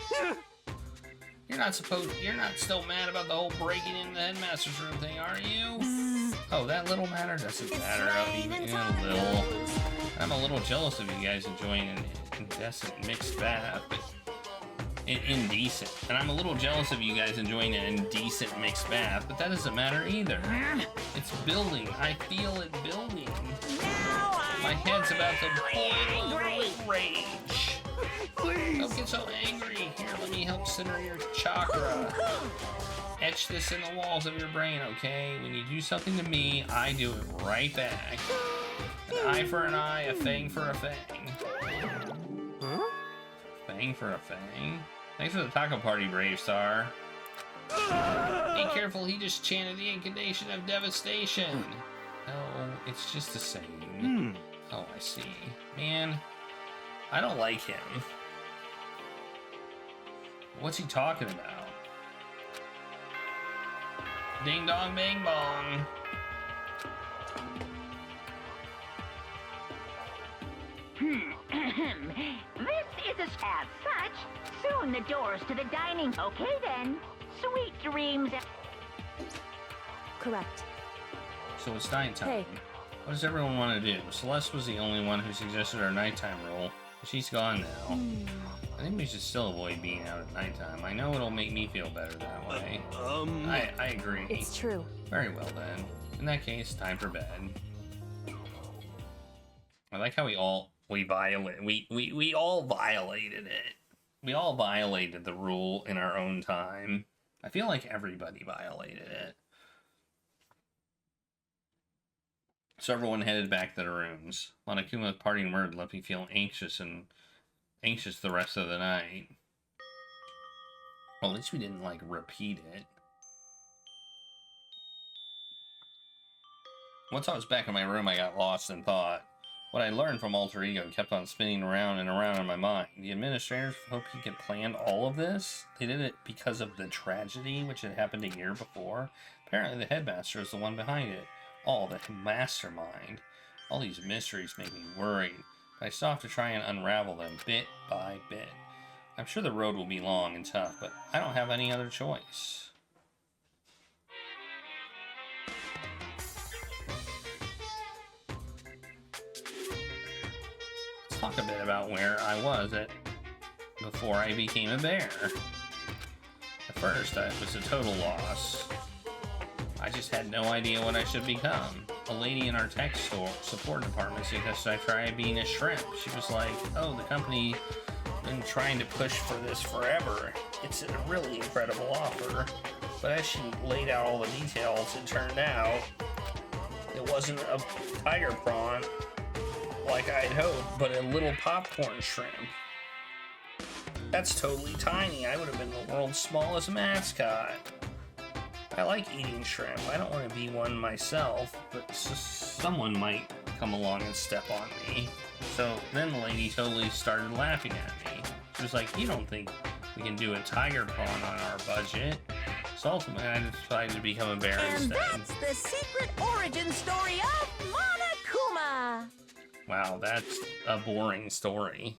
You're not still mad about the whole breaking into the headmaster's room thing, are you? Oh, that little matter doesn't matter. A little. I'm a little jealous of you guys enjoying an indecent mixed bath, but indecent. And I'm a little jealous of you guys enjoying an indecent mixed bath, but that doesn't matter either. It's building. I feel it building. My head's about to boil over with rage. Please! Don't get so angry. Here, let me help center your chakra. Etch this in the walls of your brain, okay? When you do something to me, I do it right back. An eye for an eye, a fang for a fang. Huh? Fang for a fang? Thanks for the taco party, Brave Star. Be careful, he just chanted the incantation of devastation. No, it's just a saying. Oh, I see. Man, I don't like him. What's he talking about? Ding dong bang bong. This is as such. Soon the doors to the dining. Okay then. Sweet dreams. correct. So it's nighttime. Hey. What does everyone want to do? Celeste was the only one who suggested our nighttime rule. She's gone now. I think we should still avoid being out at nighttime. I know it'll make me feel better that way. I agree. It's true. Very well then. In that case, time for bed. I like how we all violated it. We all violated the rule in our own time. I feel like everybody violated it. So everyone headed back to their rooms. Monokuma's parting word left me feeling anxious the rest of the night. Well, at least we didn't, like, repeat it. Once I was back in my room, I got lost in thought. What I learned from Alter Ego kept on spinning around and around in my mind. The administrators hoped he had planned all of this. They did it because of the tragedy which had happened a year before. Apparently the headmaster is the one behind it. All the mastermind. All these mysteries make me worried, but I still have to try and unravel them bit by bit. I'm sure the road will be long and tough, but I don't have any other choice. Let's talk a bit about where I was at before I became a bear. At first, I was a total loss. I just had no idea what I should become. A lady in our tech store support department suggested I try being a shrimp. She was like, oh, the company been trying to push for this forever. It's a really incredible offer. But as she laid out all the details, it turned out it wasn't a tiger prawn like I'd hoped, but a little popcorn shrimp. That's totally tiny. I would have been the world's smallest mascot. I like eating shrimp. I don't want to be one myself, but someone might come along and step on me. So then the lady totally started laughing at me. She was like, you don't think we can do a tiger prawn on our budget? So ultimately I decided to become a bear And instead. that's the secret origin story of Monokuma. Wow, that's a boring story.